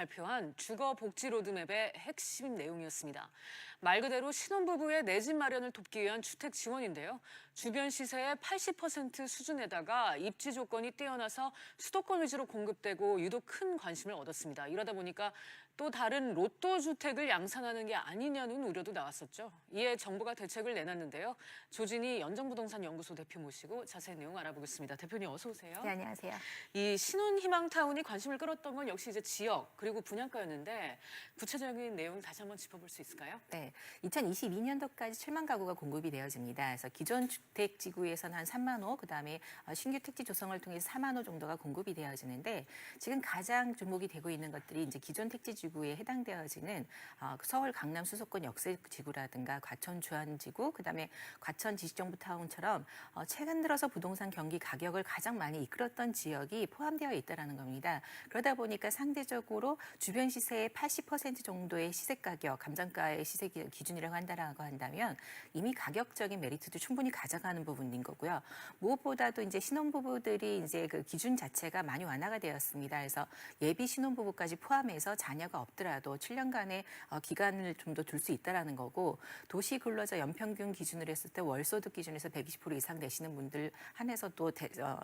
발표한 주거복지 로드맵의 핵심 내용이었습니다. 말 그대로 신혼부부의 내 집 마련을 돕기 위한 주택 지원인데요. 주변 시세의 80% 수준에다가 입지 조건이 뛰어나서 수도권 위주로 공급되고 유독 큰 관심을 얻었습니다. 이러다 보니까 또 다른 로또 주택을 양산하는 게 아니냐는 우려도 나왔었죠. 이에 정부가 대책을 내놨는데요. 조진희 연정부동산연구소 대표 모시고 자세한 내용 알아보겠습니다. 대표님 어서 오세요. 네, 안녕하세요. 이 신혼희망타운이 관심을 끌었던 건 역시 이제 지역 그리고 분양가였는데 구체적인 내용 다시 한번 짚어볼 수 있을까요? 네, 2022년도까지 7만 가구가 공급이 되어집니다. 그래서 기존 주택 지구에서는 한 3만 호, 그다음에 신규 택지 조성을 통해서 4만 호 정도가 공급이 되어지는데 지금 가장 주목이 되고 있는 것들이 이제 기존 택지 지구에 해당되어지는 서울 강남 수도권 역세 지구라든가 과천 주안 지구, 그다음에 과천 지식정부 타운처럼 최근 들어서 부동산 경기 가격을 가장 많이 이끌었던 지역이 포함되어 있다라는 겁니다. 그러다 보니까 상대적으로 주변 시세의 80% 정도의 시세 가격, 감정가의 시세 기준이라고 한다면 이미 가격적인 메리트도 충분히 가져가는 부분인 거고요. 무엇보다도 이제 신혼부부들이 이제 그 기준 자체가 많이 완화가 되었습니다. 그래서 예비 신혼부부까지 포함해서 자녀가 없더라도 7년간의 기간을 좀 더 둘 수 있다라는 거고, 도시 근로자 연평균 기준으로 했을 때 월소득 기준에서 120% 이상 되시는 분들 한해서 또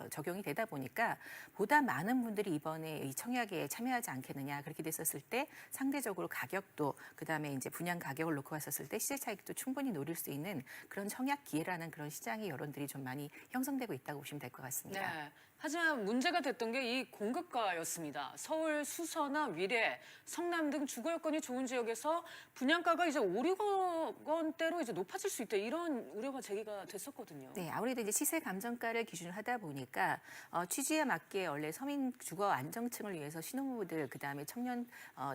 적용이 되다 보니까 보다 많은 분들이 이번에 이 청약에 참여하지 않겠느냐, 그렇게 됐었을 때 상대적으로 가격도, 그다음에 이제 분양 가격을 놓고 봤었을 때 시세 차익도 충분히 노릴 수 있는 그런 청약 기회라는 그런 시장의 여론들이 좀 많이 형성되고 있다고 보시면 될 것 같습니다. 네. 하지만 문제가 됐던 게 이 공급가였습니다. 서울, 수서나 위례, 성남 등 주거 여건이 좋은 지역에서 분양가가 이제 5, 6억 원대로 이제 높아질 수 있다. 이런 우려가 제기가 됐었거든요. 네, 아무래도 이제 시세 감정가를 기준으로 하다 보니까 취지에 맞게 원래 서민 주거 안정층을 위해서 신혼부부들, 그다음에 청년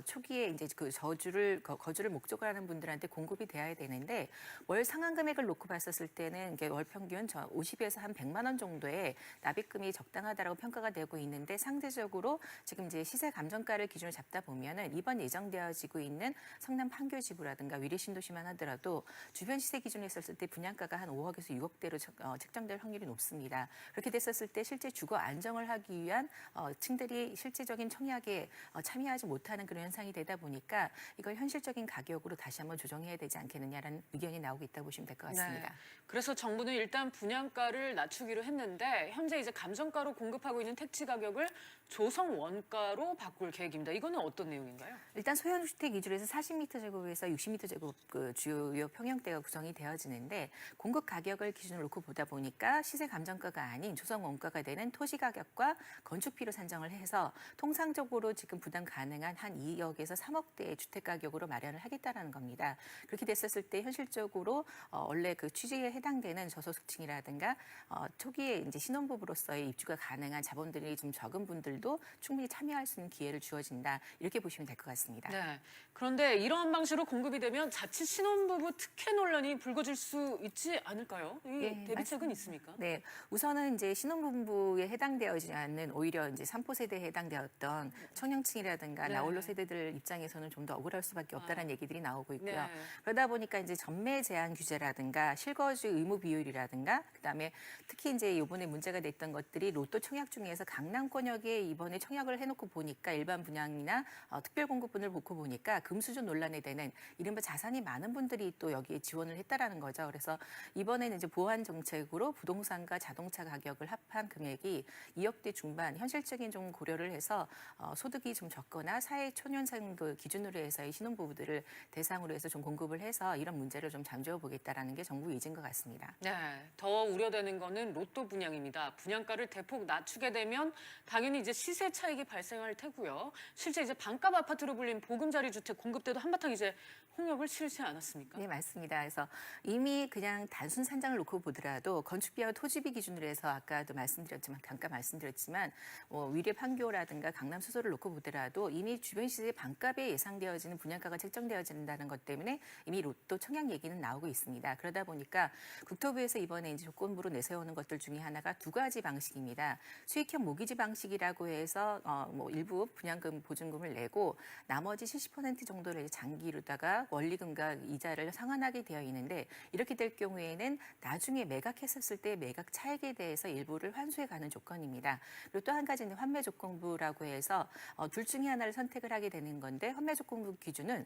초기에 이제 그 거주를 목적으로 하는 분들한테 공급이 되어야 되는데, 월 상환 금액을 놓고 봤었을 때는 이게 월 평균 50에서 한 100만 원 정도의 납입금이 적당하다라고 평가가 되고 있는데, 상대적으로 지금 이제 시세 감정가를 기준으로 잡다 보면은 이번 예정되어지고 있는 성남 판교 지구라든가 위례 신도시만 하더라도 주변 시세 기준으로 했었을 때 분양가가 한 5억에서 6억대로 책정될 확률이 높습니다. 그렇게 됐었을 때 실제 주거 안정을 하기 위한 층들이 실제적인 청약에 참여하지 못하는 그런 현상이 되다 보니까 이걸 현실적인 가격으로 다시 한번 조정해야 되지 않겠느냐라는 의견이 나오고 있다고 보시면 될 것 같습니다. 네. 그래서 정부는 일단 분양가를 낮추기로 했는데 현재 이제 감정가로 공급하고 있는 택지 가격을 조성 원가로 바꿀 계획입니다. 이거는 어떤 내용인가요? 일단 소형 주택 위주로 해서 40m 제곱에서 60m 제곱 그 주요 평형대가 구성이 되어지는데, 공급 가격을 기준으로 놓고 보다 보니까 시세 감정가가 아닌 조성 원가가 되는 토지 가격과 건축비로 산정을 해서 통상적으로 지금 부담 가능한 한 2억에서 3억대의 주택 가격으로 마련을 하겠다라는 겁니다. 그렇게 됐었을 때 현실적으로 원래 그 취지에 해당되는 저소득층이라든가 초기에 이제 신혼부부로서의 입주가 가능한 자본들이 좀 적은 분들도 충분히 참여할 수 있는 기회를 주어진다, 이렇게 보시면 될 것 같습니다. 네. 그런데 이런 방식으로 공급이 되면 자칫 신혼부부 특혜 논란이 불거질 수 있지 않을까요? 이 대비책은 맞습니다. 있습니까? 네, 우선은 이제 신혼부부에 해당되어지지 않는 오히려 이제 3포 세대에 해당되었던 청년층이라든가 네. 나홀로 세대들 입장에서는 좀 더 억울할 수밖에 없다는 얘기들이 나오고 있고요. 네. 그러다 보니까 이제 전매 제한 규제라든가 실거주 의무 비율이라든가, 그다음에 특히 이제 이번에 문제가 됐던 것들이 로또 청약 중에서 강남권역에 이번에 청약을 해놓고 보니까 일반 분양이나 특별 공급분을 놓고 보니까 금수저 논란에 되는 이른바 자산이 많은 분들이 또 여기에 지원을 했다라는 거죠. 그래서 이번에는 이제 보완 정책으로 부동산과 자동차 가격을 합한 금액이 2억대 중반, 현실적인 좀 고려를 해서 소득이 좀 적거나 사회 초년생 그 기준으로 해서 이 신혼부부들을 대상으로 해서 좀 공급을 해서 이런 문제를 좀 잠재워 보겠다라는 게 정부 의지인 것 같습니다. 네, 더 우려되는 거는 로또 분양입니다. 분양가를 대폭 낮추게 되면 당연히 이제 시세 차익이 발생할 테고요. 실제 이제 반값 아파트로 불린 보금자리 주택 공급 때도 한바탕 이제 홍역을 치르지 않았습니까? 네, 맞습니다. 그래서 이미 그냥 단순 산장을 놓고 보더라도 건축비와 토지비 기준으로 해서 아까도 잠깐 말씀드렸지만 위례 판교라든가 강남 수서를 놓고 보더라도 이미 주변 시세 반값에 예상되어지는 분양가가 책정되어진다는 것 때문에 이미 로또 청약 얘기는 나오고 있습니다. 그러다 보니까 국토부에서 이번에 이제 조건부로 내세우는 것들 중에 하나가 두 가지 방식입니다. 수익형 모기지 방식이라고 준다라고 해서 뭐 일부 분양금 보증금을 내고 나머지 70% 정도를 장기로다가 원리금과 이자를 상환하게 되어 있는데 이렇게 될 경우에는 나중에 매각했었을 때 매각 차익에 대해서 일부를 환수해 가는 조건입니다. 그리고 또 한 가지는 환매 조건부라고 해서 둘 중에 하나를 선택을 하게 되는 건데 환매 조건부 기준은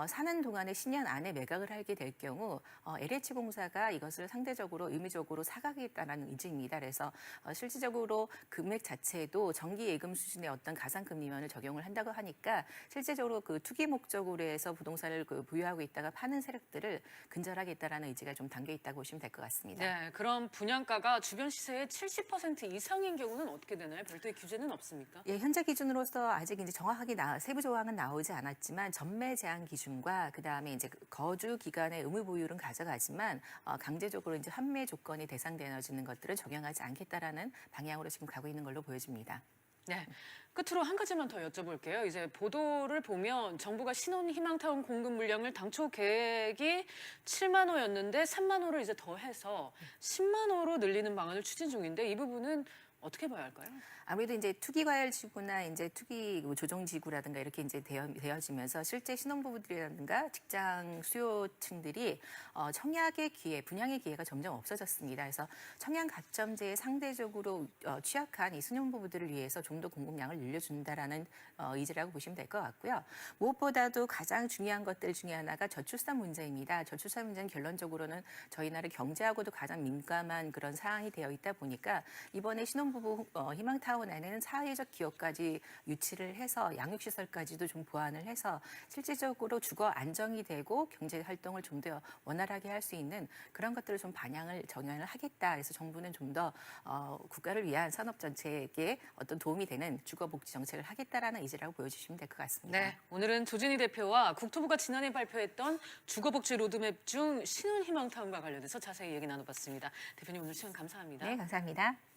사는 동안에 10년 안에 매각을 하게 될 경우 LH공사가 이것을 상대적으로 의무적으로 사가겠다라는 의지입니다. 그래서 실질적으로 금액 자체도 정기 예금 수준의 어떤 가상금리면을 적용을 한다고 하니까 실제적으로 그 투기 목적으로 해서 부동산을 보유하고 있다가 파는 세력들을 근절하겠다라는 의지가 좀 담겨 있다고 보시면 될 것 같습니다. 네, 그럼 분양가가 주변 시세의 70% 이상인 경우는 어떻게 되나요? 별도의 규제는 없습니까? 예, 현재 기준으로서 아직 이제 정확하게 세부 조항은 나오지 않았지만 전매 제한 기준과 그다음에 이제 거주 기간의 의무 보유는 가져가지만 강제적으로 이제 환매 조건이 대상되어지는 것들은 적용하지 않겠다라는 방향으로 지금 가고 있는 걸로 보여집니다. 네. 끝으로 한 가지만 더 여쭤볼게요. 이제 보도를 보면 정부가 신혼 희망타운 공급 물량을 당초 계획이 7만 호였는데 3만 호를 이제 더해서 10만 호로 늘리는 방안을 추진 중인데 이 부분은 어떻게 봐야 할까요? 아무래도 이제 투기 과열 지구나 이제 투기 조정 지구라든가 이렇게 이제 되어지면서 실제 신혼부부들이라든가 직장 수요층들이 청약의 기회, 분양의 기회가 점점 없어졌습니다. 그래서 청약 가점제에 상대적으로 취약한 이 신혼부부들을 위해서 좀 더 공급량을 늘려준다라는 의지라고 보시면 될 것 같고요. 무엇보다도 가장 중요한 것들 중에 하나가 저출산 문제입니다. 저출산 문제는 결론적으로는 저희 나라 경제하고도 가장 민감한 그런 사항이 되어 있다 보니까 이번에 신혼부부 희망타운에는 사회적 기업까지 유치를 해서 양육시설까지도 좀 보완을 해서 실질적으로 주거 안정이 되고 경제 활동을 좀 더 원활하게 할 수 있는 그런 것들을 좀 정연을 하겠다. 그래서 정부는 좀 더 국가를 위한 산업 정책에 어떤 도움이 되는 주거복지 정책을 하겠다라는 의지라고 보여주시면 될 것 같습니다. 네, 오늘은 조진희 대표와 국토부가 지난해 발표했던 주거복지 로드맵 중 신혼 희망타운과 관련해서 자세히 얘기 나눠봤습니다. 대표님 오늘 시간 감사합니다. 네, 감사합니다.